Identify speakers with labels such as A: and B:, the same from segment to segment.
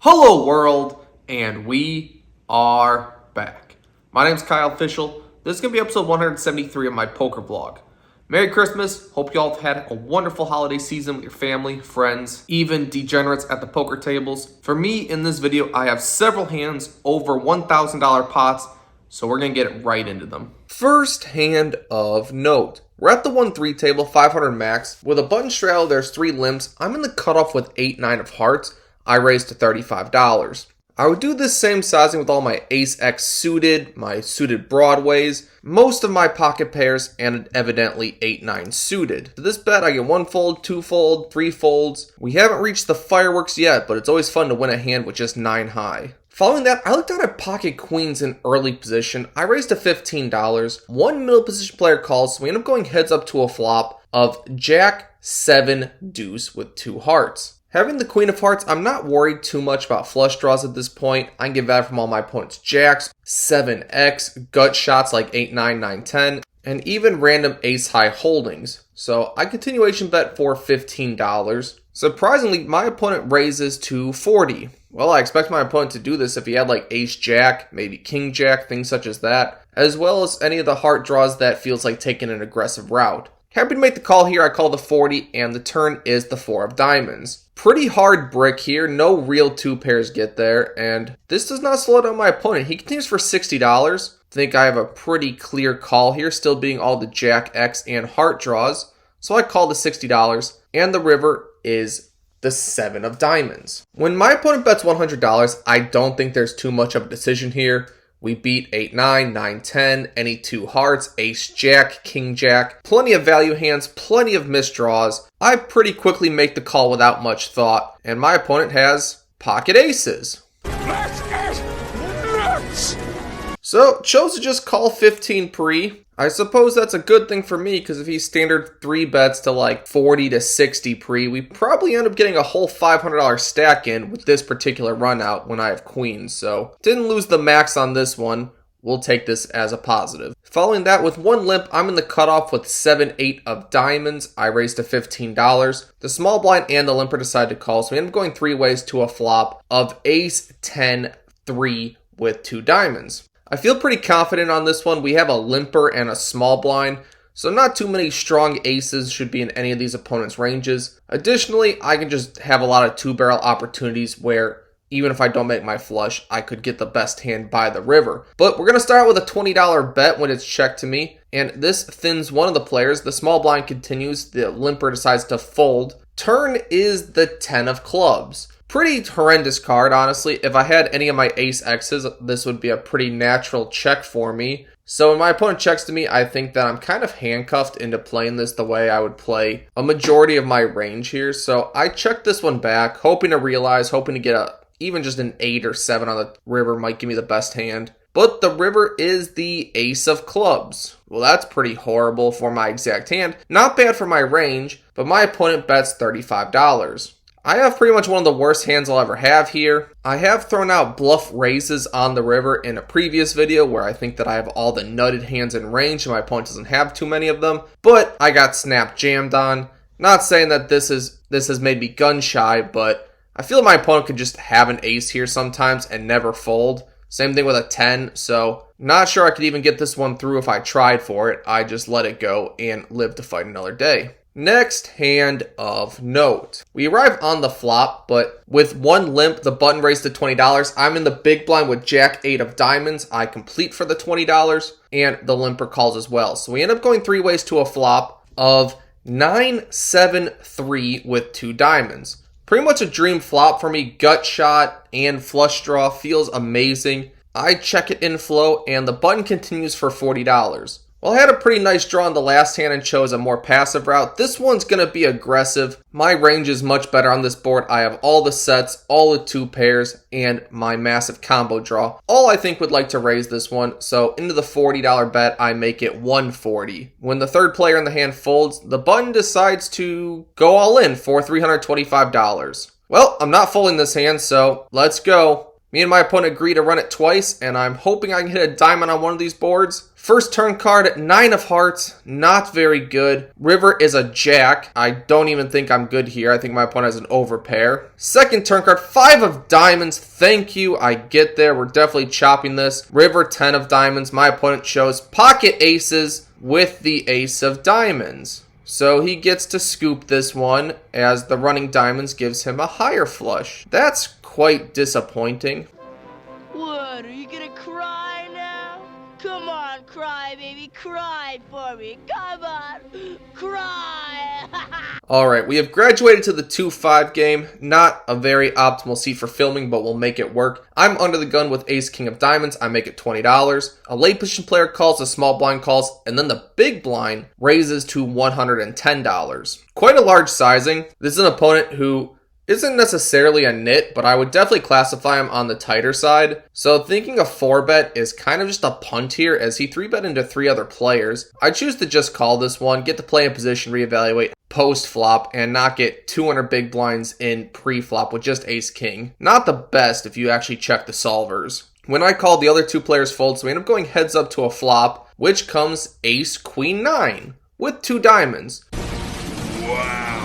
A: Hello world, and we are back. My name's Kyle Fischl. This is going to be episode 173 of my poker vlog. Merry Christmas. Hope you all have had a wonderful holiday season with your family, friends, even degenerates at the poker tables. For me, in this video, I have several hands over $1,000 pots, so we're going to get right into them. First hand of note. We're at the 1-3 table, 500 max. With a button straddle, there's 3 limps. I'm in the cutoff with 8-9 of hearts. I raised to $35. I would do this same sizing with all my ace-x suited, my suited broadways, most of my pocket pairs, and evidently 8-9 suited. To this bet, I get 1 fold, 2 fold, 3 folds. We haven't reached the fireworks yet, but it's always fun to win a hand with just 9 high. Following that, I looked out at pocket queens in early position. I raised to $15. One middle position player calls, so we end up going heads up to a flop of jack, 7, deuce with 2 hearts. Having the queen of hearts, I'm not worried too much about flush draws at this point. I can get value from all my opponent's jacks, 7x, gut shots like 8, 9, 9, 10, and even random ace high holdings. So I continuation bet for $15. Surprisingly, my opponent raises to $40. Well, I expect my opponent to do this if he had like ace jack, maybe king jack, things such as that, as well as any of the heart draws that feels like taking an aggressive route. Happy to make the call here. I call the 40, and the turn is the 4 of diamonds. Pretty hard brick here. No real 2 pairs get there, and this does not slow down my opponent. He continues for $60. I think I have a pretty clear call here, still being all the jack, X, and heart draws. So I call the $60, and the river is the 7 of diamonds. When my opponent bets $100, I don't think there's too much of a decision here. We beat 8, 9, 9, 10, any 2 hearts, ace jack, king jack, plenty of value hands, plenty of misdraws. I pretty quickly make the call without much thought, and my opponent has pocket aces. That is nuts! So, chose to just call 15 pre. I suppose that's a good thing for me, because if he standard 3 bets to like 40 to 60 pre, we probably end up getting a whole $500 stack in with this particular run out when I have queens. So, didn't lose the max on this one. We'll take this as a positive. Following that, with 1 limp, I'm in the cutoff with 7, 8 of diamonds. I raised to $15. The small blind and the limper decide to call, so we end up going 3 ways to a flop of ace, 10, 3 with 2 diamonds. I feel pretty confident on this one. We have a limper and a small blind, so not too many strong aces should be in any of these opponents' ranges. Additionally, I can just have a lot of 2-barrel opportunities where even if I don't make my flush, I could get the best hand by the river. But we're going to start with a $20 bet when it's checked to me, and this thins one of the players. The small blind continues. The limper decides to fold. Turn is the 10 of clubs. Pretty horrendous card, honestly. If I had any of my ace X's, this would be a pretty natural check for me. So when my opponent checks to me, I think that I'm kind of handcuffed into playing this the way I would play a majority of my range here. So I checked this one back, hoping to realize, hoping to get even just an 8 or 7 on the river might give me the best hand. But the river is the ace of clubs. Well, that's pretty horrible for my exact hand. Not bad for my range, but my opponent bets $35. I have pretty much one of the worst hands I'll ever have here. I have thrown out bluff raises on the river in a previous video where I think that I have all the nutted hands in range and my opponent doesn't have too many of them, but I got snap jammed on. Not saying that this has made me gun shy, but I feel my opponent could just have an ace here sometimes and never fold. Same thing with a 10, so not sure I could even get this one through if I tried for it. I just let it go and live to fight another day. Next hand of note. We arrive on the flop, but with 1 limp, the button raised to $20. I'm in the big blind with jack, 8 of diamonds. I complete for the $20, and the limper calls as well. So we end up going 3 ways to a flop of 9, 7, 3 with 2 diamonds. Pretty much a dream flop for me. Gut shot and flush draw feels amazing. I check it in flow, and the button continues for $40. Well, I had a pretty nice draw in the last hand and chose a more passive route. This one's going to be aggressive. My range is much better on this board. I have all the sets, all the 2 pairs, and my massive combo draw. All I think would like to raise this one, so into the $40 bet, I make it $140. When the third player in the hand folds, the button decides to go all in for $325. Well, I'm not folding this hand, so let's go. Me and my opponent agree to run it twice, and I'm hoping I can hit a diamond on one of these boards. First turn card, 9 of hearts, not very good. River is a jack. I don't even think I'm good here. I think my opponent has an overpair. Second turn card, 5 of diamonds. Thank you, I get there. We're definitely chopping this. River, 10 of diamonds. My opponent shows pocket aces with the ace of diamonds. So he gets to scoop this one as the running diamonds gives him a higher flush. That's quite disappointing.
B: What, are you gonna cry now? Come on, cry, baby, cry for me. Come on, cry.
A: Alright, we have graduated to the 2-5 game. Not a very optimal seat for filming, but we'll make it work. I'm under the gun with ace king of diamonds. I make it $20. A late position player calls, a small blind calls, and then the big blind raises to $110. Quite a large sizing. This is an opponent who isn't necessarily a nit, but I would definitely classify him on the tighter side. So thinking a 4-bet is kind of just a punt here as he 3-bet into 3 other players. I choose to just call this one, get to play in position, reevaluate post-flop, and not get 200 big blinds in pre-flop with just ace-king. Not the best if you actually check the solvers. When I called, the other 2 players fold, so we end up going heads up to a flop, which comes ace-queen-9 with 2 diamonds.
C: Wow.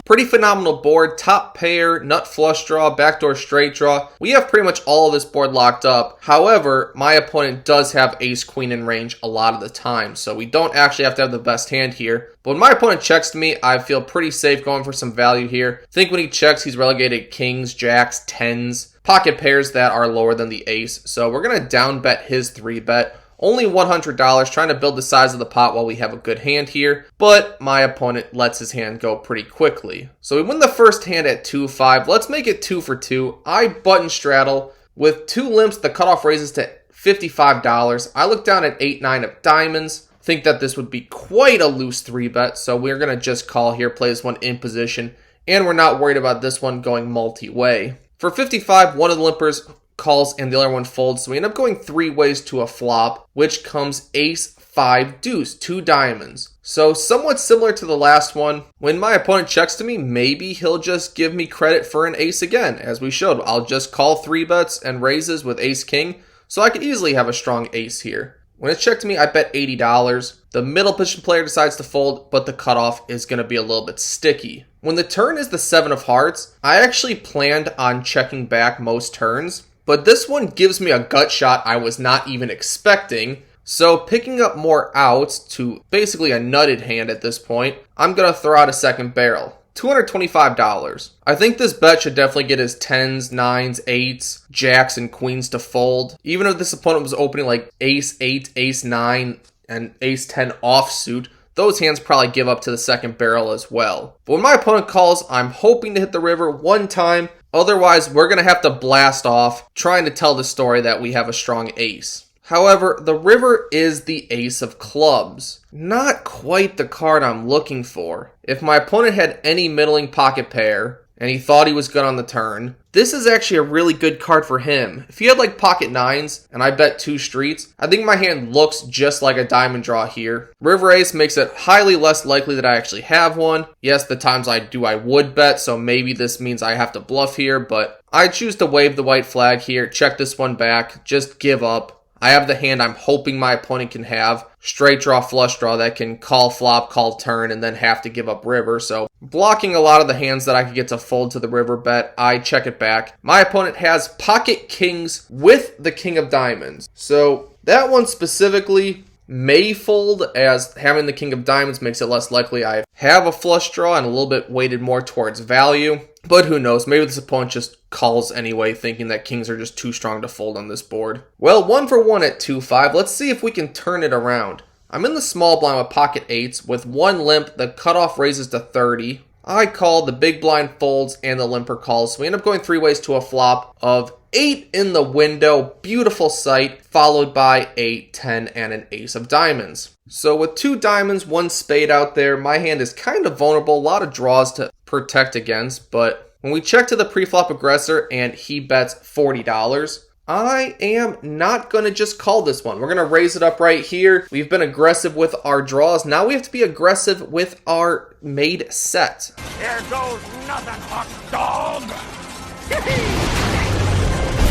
A: Pretty phenomenal board, top pair, nut flush draw, backdoor straight draw. We have pretty much all of this board locked up. However, my opponent does have ace queen in range a lot of the time, so we don't actually have to have the best hand here. But when my opponent checks to me, I feel pretty safe going for some value here. I think when he checks, he's relegated kings, jacks, tens, pocket pairs that are lower than the ace. So we're going to down bet his 3-bet. Only $100, trying to build the size of the pot while we have a good hand here, but my opponent lets his hand go pretty quickly. So we win the first hand at 2-5. Let's make it 2 for 2. I button straddle. With 2 limps, the cutoff raises to $55. I look down at 8-9 of diamonds. Think that this would be quite a loose 3-bet, so we're going to just call here, play this one in position, and we're not worried about this one going multi-way. For 55, one of the limpers calls and the other one folds, so we end up going 3 ways to a flop, which comes ace 5 deuce, 2 diamonds. So somewhat similar to the last one. When my opponent checks to me, maybe he'll just give me credit for an ace again, as we showed. I'll just call 3-bets and raises with ace king, so I could easily have a strong ace here. When it's checked to me, I bet $80. The middle position player decides to fold, but the cutoff is going to be a little bit sticky. When the turn is the 7 of hearts, I actually planned on checking back most turns, but this one gives me a gut shot I was not even expecting. So picking up more outs to basically a nutted hand at this point, I'm going to throw out a second barrel. $225. I think this bet should definitely get his 10s, 9s, 8s, jacks, and queens to fold. Even if this opponent was opening like ace 8, ace 9, and ace 10 offsuit, those hands probably give up to the second barrel as well. But when my opponent calls, I'm hoping to hit the river one time. Otherwise, we're going to have to blast off, trying to tell the story that we have a strong ace. However, the river is the ace of clubs. Not quite the card I'm looking for. If my opponent had any middling pocket pair, and he thought he was good on the turn, this is actually a really good card for him. If he had like pocket 9s, and I bet 2 streets, I think my hand looks just like a diamond draw here. River ace makes it highly less likely that I actually have one. Yes, the times I do I would bet, so maybe this means I have to bluff here, but I choose to wave the white flag here, check this one back, just give up. I have the hand I'm hoping my opponent can have. Straight draw, flush draw that can call flop, call turn, and then have to give up river. So blocking a lot of the hands that I could get to fold to the river bet, I check it back. My opponent has pocket kings with the king of diamonds. So that one specifically may fold, as having the king of diamonds makes it less likely I have a flush draw and a little bit weighted more towards value. But who knows, maybe this opponent just calls anyway, thinking that kings are just too strong to fold on this board. Well, 1 for 1 at 2-5. Let's see if we can turn it around. I'm in the small blind with pocket 8s. With 1 limp, the cutoff raises to 30. I call, the big blind folds, and the limper calls. So we end up going 3 ways to a flop of 8 in the window. Beautiful sight, followed by 8, 10, and an ace of diamonds. So with 2 diamonds, 1 spade out there, my hand is kind of vulnerable. A lot of draws to protect against, but when we check to the pre-flop aggressor and he bets $40, I am not going to just call this one. We're going to raise it up right here. We've been aggressive with our draws. Now we have to be aggressive with our made set.
C: There goes nothing, hot dog.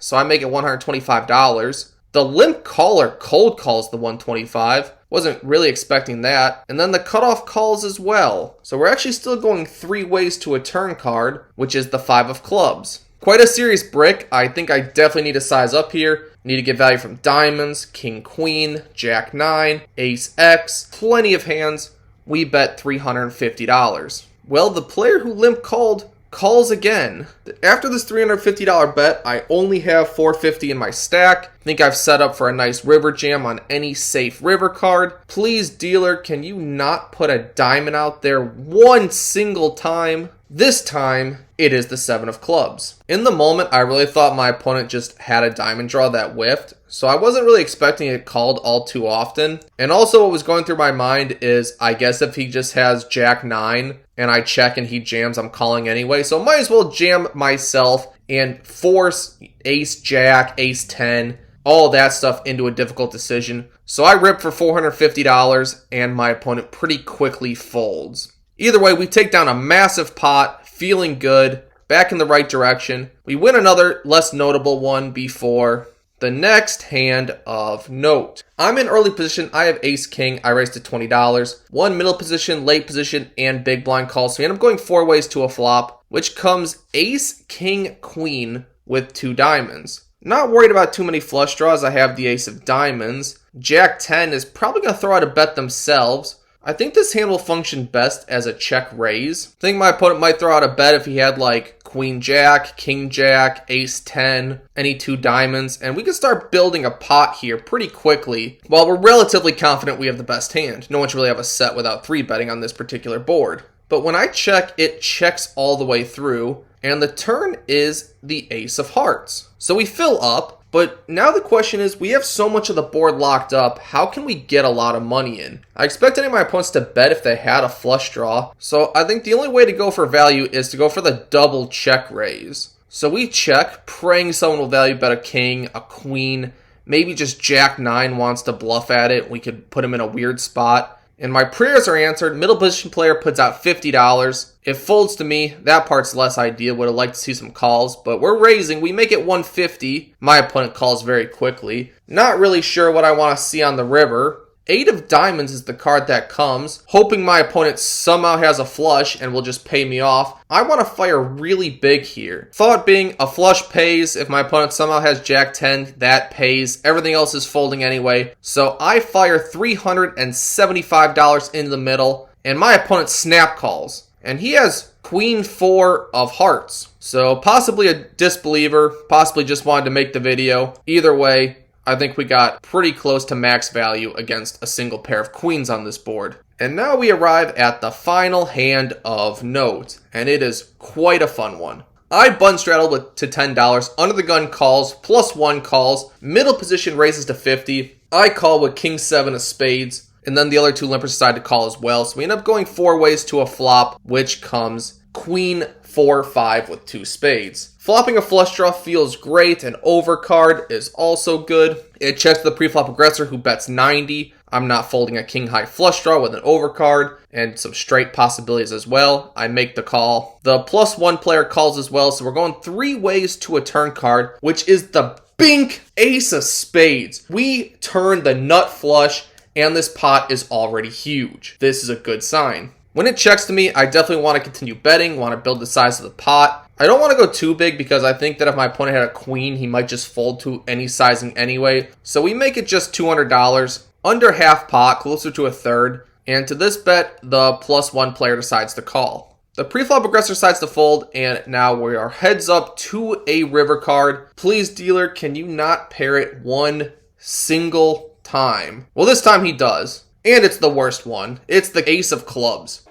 A: So I make it $125. The limp caller cold calls the 125. Wasn't really expecting that. And then the cutoff calls as well. So we're actually still going 3 ways to a turn card, which is the 5 of clubs. Quite a serious brick. I think I definitely need to size up here. Need to get value from diamonds, king, queen, jack 9, ace X. Plenty of hands. We bet $350. Well, the player who limp called calls again. After this $350 bet, I only have $450 in my stack. I think I've set up for a nice river jam on any safe river card. Please, dealer, can you not put a diamond out there one single time? This time, it is the 7 of clubs. In the moment, I really thought my opponent just had a diamond draw that whiffed, so I wasn't really expecting it called all too often. And also what was going through my mind is, I guess if he just has jack 9 and I check and he jams, I'm calling anyway. So might as well jam myself and force ace jack, ace 10, all that stuff into a difficult decision. So I rip for $450 and my opponent pretty quickly folds. Either way, we take down a massive pot, feeling good, back in the right direction. We win another less notable one before the next hand of note. I'm in early position. I have ace king. I raised to $20. One middle position, late position, and big blind call. So we end up going 4 ways to a flop, which comes ace king queen with 2 diamonds. Not worried about too many flush draws. I have the ace of diamonds. Jack 10 is probably going to throw out a bet themselves. I think this hand will function best as a check raise. I think my opponent might throw out a bet if he had like queen jack, king jack, ace 10, any 2 diamonds, and we can start building a pot here pretty quickly while we're relatively confident we have the best hand. No one should really have a set without 3 betting on this particular board. But when I check, it checks all the way through, and the turn is the ace of hearts. So we fill up. But now the question is, we have so much of the board locked up, how can we get a lot of money in? I expect any of my opponents to bet if they had a flush draw, so I think the only way to go for value is to go for the double check raise. So we check, praying someone will value bet a king, a queen, maybe just jack 9 wants to bluff at it, we could put him in a weird spot. And my prayers are answered. Middle position player puts out $50. It folds to me. That part's less ideal. Would have liked to see some calls, but we're raising. We make it $150. My opponent calls very quickly. Not really sure what I want to see on the river. 8 of diamonds is the card that comes, hoping my opponent somehow has a flush and will just pay me off. I want to fire really big here. Thought being a flush pays. If my opponent somehow has jack 10, that pays. Everything else is folding anyway. So I fire $375 into the middle, and my opponent snap calls. And he has queen 4 of hearts. So possibly a disbeliever, possibly just wanted to make the video. Either way, I think we got pretty close to max value against a single pair of queens on this board. And now we arrive at the final hand of note, and it is quite a fun one. I button straddled to $10, under the gun calls, +1 calls, middle position raises to 50. I call with king 7 of spades, and then the other 2 limpers decide to call as well. So we end up going 4 ways to a flop, which comes queen 4-5 with 2 spades. Flopping a flush draw feels great. An overcard is also good. It checks the preflop aggressor who bets 90. I'm not folding a king high flush draw with an overcard and some straight possibilities as well. I make the call. The +1 player calls as well, so we're going 3 ways to a turn card, which is the bink ace of spades. We turn the nut flush, and this pot is already huge. This is a good sign. When it checks to me, I definitely want to continue betting, want to build the size of the pot. I don't want to go too big because I think that if my opponent had a queen, he might just fold to any sizing anyway. So we make it just $200, under half pot, closer to a third. And to this bet, the +1 player decides to call. The preflop aggressor decides to fold, and now we are heads up to a river card. Please, dealer, can you not pair it one single time? Well, this time he does. And it's the worst one. It's the ace of clubs.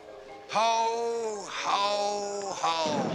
C: Ho, ho, ho.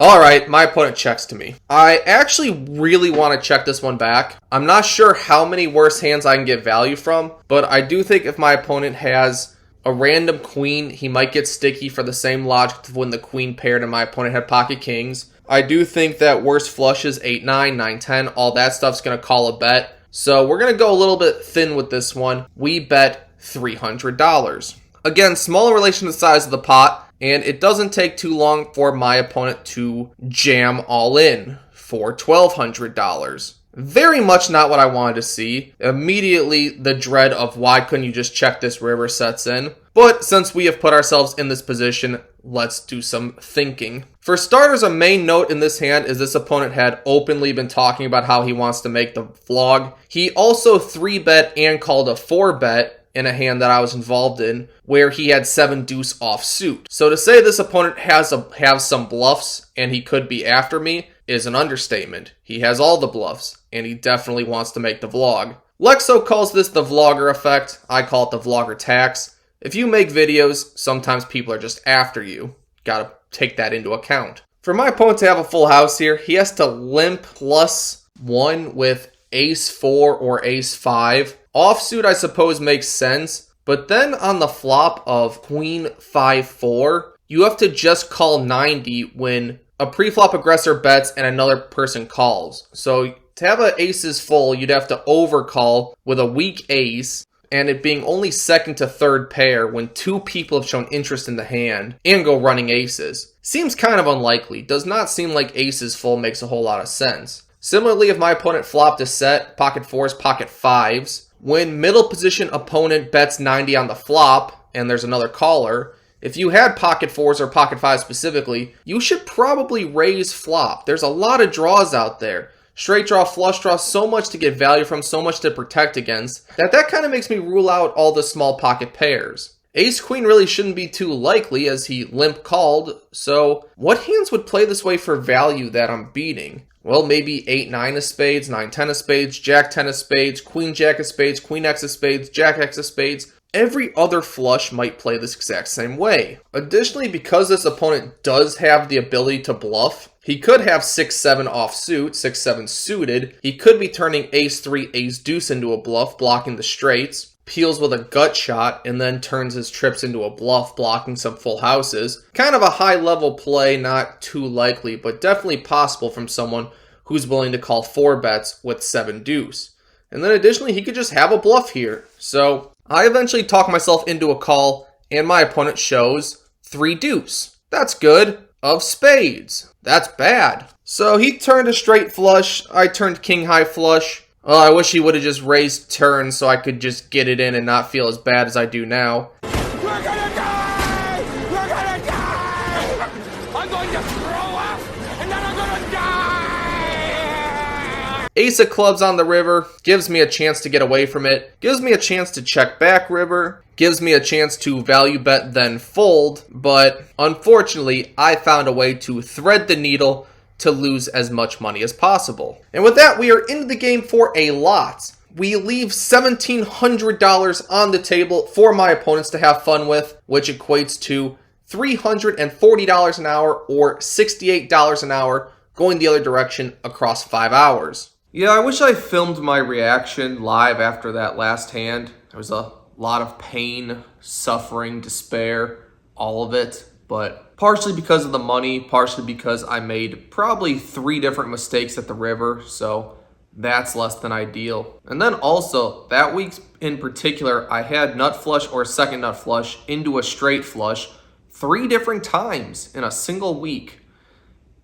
A: Alright, my opponent checks to me. I actually really want to check this one back. I'm not sure how many worse hands I can get value from, but I do think if my opponent has a random queen, he might get sticky for the same logic to when the queen paired and my opponent had pocket kings. I do think that worse flushes, 8-9, 9-10, all that stuff's going to call a bet. So we're going to go a little bit thin with this one. We bet $300. Again, small in relation to the size of the pot, and it doesn't take too long for my opponent to jam all in for $1,200. Very much not what I wanted to see. Immediately, the dread of why couldn't you just check this river sets in. But since we have put ourselves in this position, let's do some thinking. For starters, a main note in this hand is this opponent had openly been talking about how he wants to make the vlog. He also 3-bet and called a 4-bet in a hand that I was involved in, where he had 7 deuce offsuit. So to say this opponent has some bluffs and he could be after me is an understatement. He has all the bluffs, and he definitely wants to make the vlog. Lexo calls this the vlogger effect. I call it the vlogger tax. If you make videos, sometimes people are just after you. Gotta take that into account. For my opponent to have a full house here, he has to limp +1 with ace 4 or ace 5. Offsuit, I suppose, makes sense, but then on the flop of queen 5-4, you have to just call 90 when a pre-flop aggressor bets and another person calls. So to have an aces full, you'd have to overcall with a weak ace, and it being only second to third pair when 2 people have shown interest in the hand and go running aces. Seems kind of unlikely. Does not seem like aces full makes a whole lot of sense. Similarly, if my opponent flopped a set, pocket 4s, pocket 5s, when middle position opponent bets 90 on the flop and there's another caller, if you had pocket 4s or pocket 5s specifically, you should probably raise flop. There's a lot of draws out there. Straight draw, flush draw, so much to get value from, so much to protect against, that kind of makes me rule out all the small pocket pairs. Ace queen really shouldn't be too likely as he limp called, so what hands would play this way for value that I'm beating? Well, maybe 8-9 of spades, 9-10 of spades, jack 10 of spades, queen jack of spades, queen x of spades, jack x of spades. Every other flush might play this exact same way. Additionally, because this opponent does have the ability to bluff, he could have 6-7 offsuit, 6-7 suited. He could be turning ace-3, ace-deuce into a bluff, blocking the straights, peels with a gut shot, and then turns his trips into a bluff, blocking some full houses. Kind of a high-level play, not too likely, but definitely possible from someone who's willing to call 4 bets with 7 deuce. And then additionally, he could just have a bluff here. So I eventually talk myself into a call, and my opponent shows 3 deuce. That's good. Of spades. That's bad. So he turned a straight flush. I turned king high flush. Oh, I wish he would have just raised turn so I could just get it in and not feel as bad as I do now.
C: We're gonna die! We're gonna die! I'm going to throw up, and then I'm gonna die!
A: Ace of clubs on the river gives me a chance to get away from it. Gives me a chance to check back river. Gives me a chance to value bet then fold. But unfortunately, I found a way to thread the needle to lose as much money as possible. And with that, we are into the game for a lot. We leave $1,700 on the table for my opponents to have fun with, which equates to $340 an hour or $68 an hour going the other direction across 5 hours. Yeah, I wish I filmed my reaction live after that last hand. There was a lot of pain, suffering, despair, all of it. But partially because of the money, partially because I made probably 3 different mistakes at the river, so that's less than ideal. And then also, that week in particular, I had nut flush or second nut flush into a straight flush 3 different times in a single week.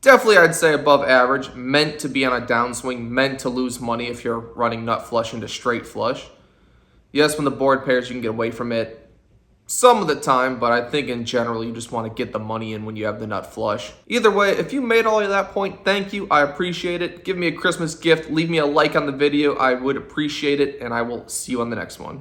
A: Definitely, I'd say above average, meant to be on a downswing, meant to lose money if you're running nut flush into straight flush. Yes, when the board pairs, you can get away from it some of the time, but I think in general, you just want to get the money in when you have the nut flush. Either way, if you made all of that point, thank you. I appreciate it. Give me a Christmas gift. Leave me a like on the video. I would appreciate it, and I will see you on the next one.